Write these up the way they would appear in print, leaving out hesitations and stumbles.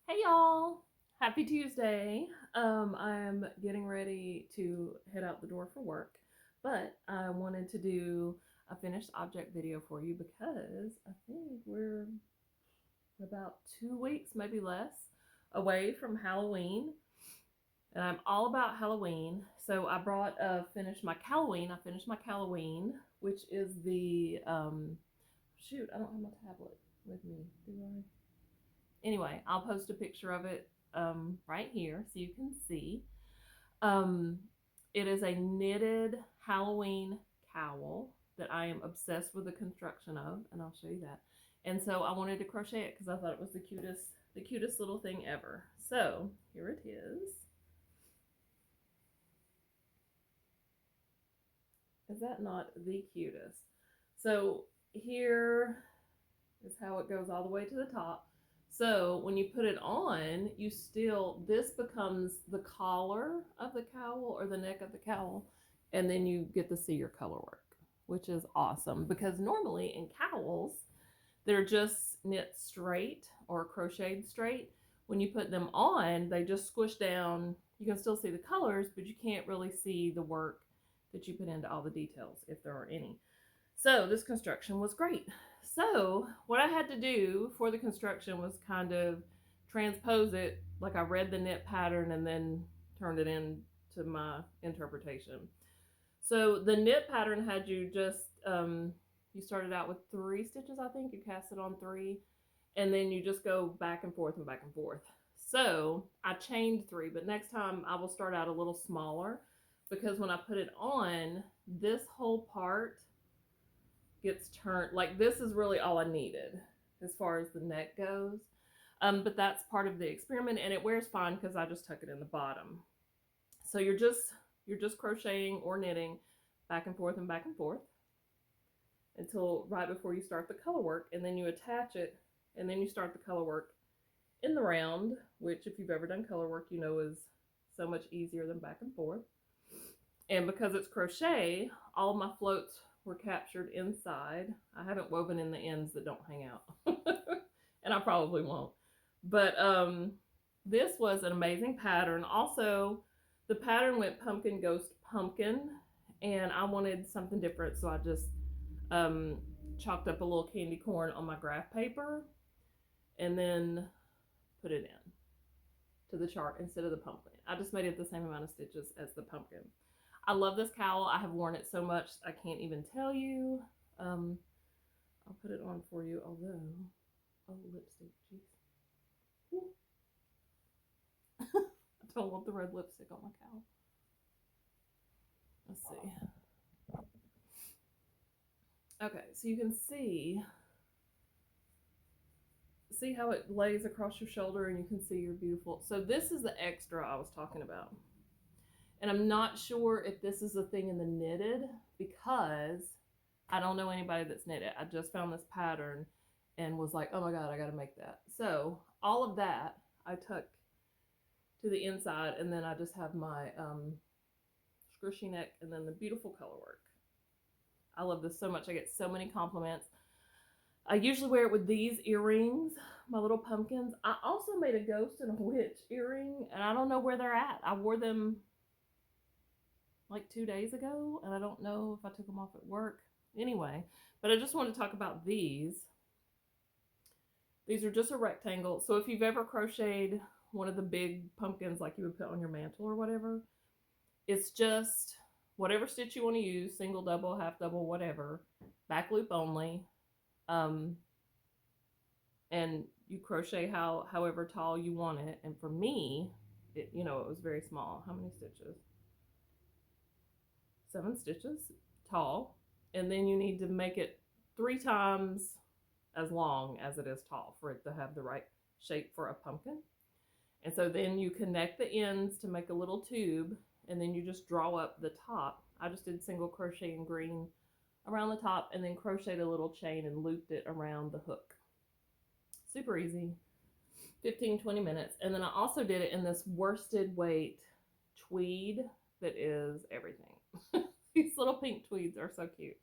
Hey y'all! Happy Tuesday. I'm getting ready to head out the door for work, but I wanted to do a finished object video for you because I think we're about 2 weeks, maybe less, away from Halloween. And I'm all about Halloween. So I brought finished my Cowloween. I finished my Cowloween, which is the shoot, I don't have my tablet with me, do I? Anyway, I'll post a picture of it right here so you can see. Um, it is a knitted Halloween cowl that I am obsessed with the construction of, and I'll show you that. And so I wanted to crochet it because I thought it was the cutest little thing ever. So here it is. Is that not the cutest? So here is how it goes all the way to the top. So when you put it on, this becomes the collar of the cowl or the neck of the cowl, and then you get to see your color work, which is awesome because normally in cowls, they're just knit straight or crocheted straight. When you put them on, they just squish down. You can still see the colors, but you can't really see the work that you put into all the details if there are any. So this construction was great. So what I had to do for the construction was kind of transpose it, like I read the knit pattern and then turned it into my interpretation. So the knit pattern had you just, you started out with 3 stitches, I think. You cast it on 3, and then you just go back and forth and back and forth. So I chained 3, but next time I will start out a little smaller because when I put it on, this whole part gets turned, like this is really all I needed as far as the neck goes. But that's part of the experiment, and it wears fine because I just tuck it in the bottom. So you're just crocheting or knitting back and forth and back and forth until right before you start the color work, and then you attach it, and then you start the color work in the round, which if you've ever done color work, you know is so much easier than back and forth. And because it's crochet, all of my floats were captured inside. I haven't woven in the ends that don't hang out. And I probably won't. But this was an amazing pattern. Also, the pattern went pumpkin ghost pumpkin, and I wanted something different, so I just chalked up a little candy corn on my graph paper and then put it in to the chart instead of the pumpkin. I just made it the same amount of stitches as the pumpkin. I love this cowl. I have worn it so much I can't even tell you. I'll put it on for you, although, oh, lipstick, jeez. I don't want the red lipstick on my cowl. Let's see. Okay, so you can see how it lays across your shoulder, and you can see your beautiful. So this is the extra I was talking about. And I'm not sure if this is a thing in the knitted because I don't know anybody that's knitted. I just found this pattern and was like, oh my God, I got to make that. So all of that I tuck to the inside, and then I just have my squishy neck and then the beautiful color work. I love this so much. I get so many compliments. I usually wear it with these earrings, my little pumpkins. I also made a ghost and a witch earring, and I don't know where they're at. I wore them like 2 days ago, and I don't know if I took them off at work. Anyway, but I just want to talk about these. These are just a rectangle. So if you've ever crocheted one of the big pumpkins like you would put on your mantle or whatever, it's just whatever stitch you want to use, single, double, half double, whatever, back loop only. And you crochet however tall you want it. And for me, it was very small. How many stitches? 7 stitches tall, and then you need to make it 3 times as long as it is tall for it to have the right shape for a pumpkin. And so then you connect the ends to make a little tube, and then you just draw up the top. I just did single crochet in green around the top, and then crocheted a little chain and looped it around the hook. Super easy, 15-20 minutes. And then I also did it in this worsted weight tweed that is everything. These little pink tweeds are so cute.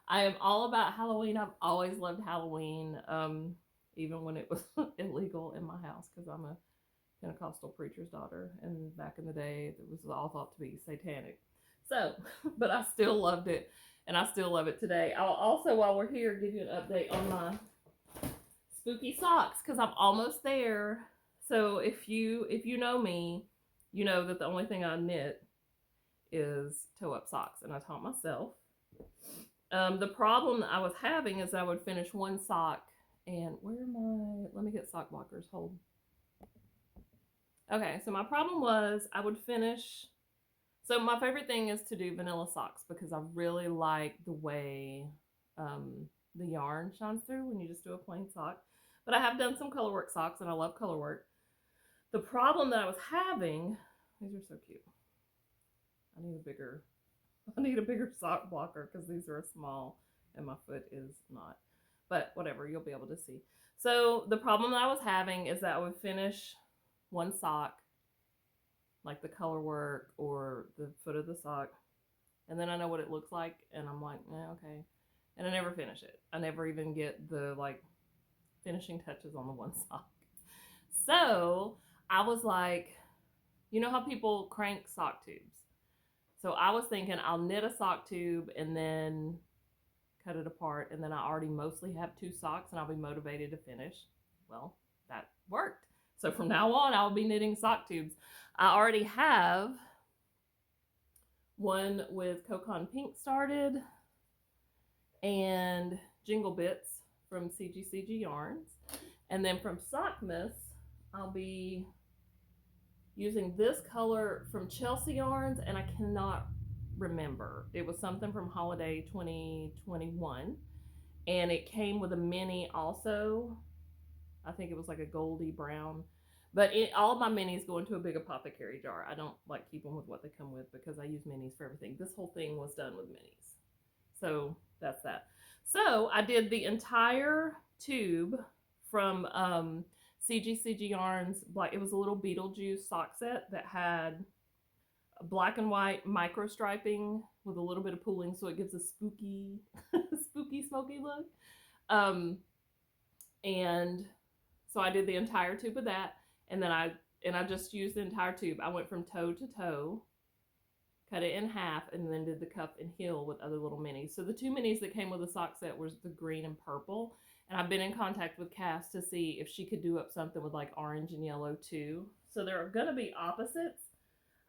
I am all about Halloween. I've always loved Halloween. even when it was illegal in my house, because I'm a Pentecostal preacher's daughter, and back in the day, it was all thought to be satanic. So, but I still loved it, and I still love it today. I'll also, while we're here, give you an update on my spooky socks, because I'm almost there. So if you know me, you know that the only thing I knit is toe-up socks, and I taught myself. The problem that I was having is I would finish one sock, and let me get sock blockers, hold. Okay, so my problem was I would finish, so my favorite thing is to do vanilla socks because I really like the way the yarn shines through when you just do a plain sock. But I have done some colorwork socks, and I love colorwork. The problem that I was having, these are so cute. I need a bigger sock blocker because these are small and my foot is not. But whatever, you'll be able to see. So the problem that I was having is that I would finish one sock, like the color work or the foot of the sock, and then I know what it looks like, and I'm like, okay. And I never finish it. I never even get the like finishing touches on the one sock. So I was like, you know how people crank sock tubes? So I was thinking I'll knit a sock tube and then cut it apart, and then I already mostly have 2 socks and I'll be motivated to finish. Well, that worked. So from now on, I'll be knitting sock tubes. I already have one with Cocon Pink started and Jingle Bits from CGCG Yarns. And then from Sockmas, I'll be using this color from Chelsea Yarns, and I cannot remember. It was something from Holiday 2021, and it came with a mini also. I think it was like a goldy brown. But all of my minis go into a big apothecary jar. I don't like keep them with what they come with because I use minis for everything. This whole thing was done with minis. So that's that. So I did the entire tube from CGCG Yarns. It was a little Beetlejuice sock set that had black and white micro striping with a little bit of pooling, so it gives a spooky, spooky, smoky look. And so I did the entire tube of that, and then I just used the entire tube. I went from toe to toe, cut it in half, and then did the cuff and heel with other little minis. So the 2 minis that came with the sock set was the green and purple, and I've been in contact with Cass to see if she could do up something with like orange and yellow too. So they're gonna be opposites.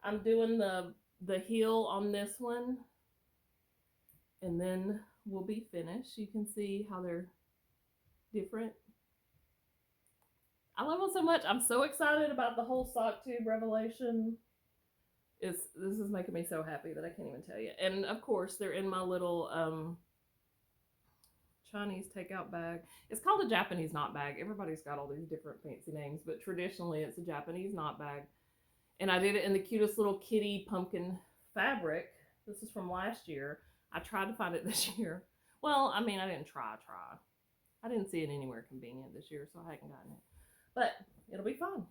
I'm doing the heel on this one, and then we'll be finished. You can see how they're different. I love them so much. I'm so excited about the whole sock tube revelation. This is making me so happy that I can't even tell you. And of course, they're in my little Chinese takeout bag. It's called a Japanese knot bag. Everybody's got all these different fancy names, but traditionally it's a Japanese knot bag. And I did it in the cutest little kitty pumpkin fabric. This is from last year. I tried to find it this year. Well, I mean, I didn't try. I didn't see it anywhere convenient this year, so I hadn't gotten it. But it'll be fun.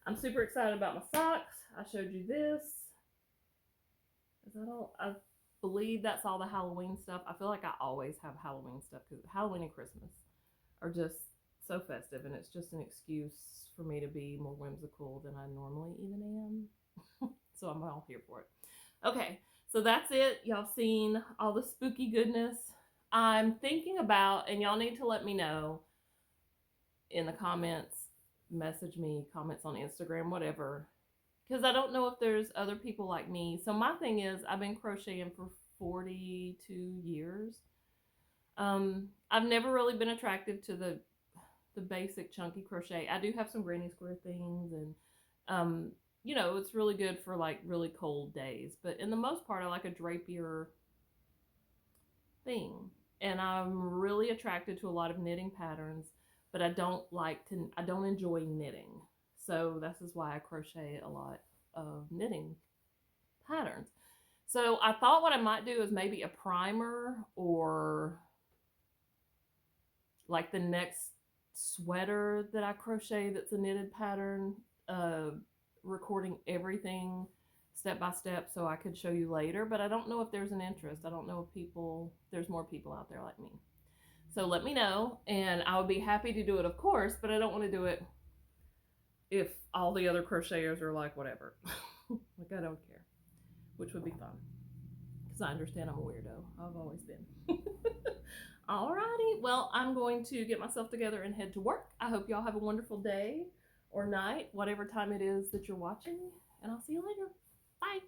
I'm super excited about my socks. I showed you this. Is that all? I believe that's all the Halloween stuff. I feel like I always have Halloween stuff because Halloween and Christmas are just so festive, and it's just an excuse for me to be more whimsical than I normally even am. So I'm all here for it. Okay, so that's it. Y'all seen all the spooky goodness. I'm thinking about, and y'all need to let me know in the comments, message me, comments on Instagram, whatever, because I don't know if there's other people like me. So my thing is, I've been crocheting for 42 years. I've never really been attracted to the basic chunky crochet. I do have some granny square things, and you know, it's really good for like really cold days, but in the most part I like a drapier thing, and I'm really attracted to a lot of knitting patterns, but I don't enjoy knitting. So this is why I crochet a lot of knitting patterns. So I thought what I might do is maybe a primer, or like the next sweater that I crochet that's a knitted pattern, recording everything step by step so I could show you later. But I don't know if there's an interest. I don't know if there's more people out there like me. So let me know, and I would be happy to do it, of course, but I don't want to do it if all the other crocheters are like, whatever. Like, I don't care, which would be fun. Because I understand I'm a weirdo. I've always been. Alrighty, well, I'm going to get myself together and head to work. I hope y'all have a wonderful day or night, whatever time it is that you're watching, and I'll see you later. Bye.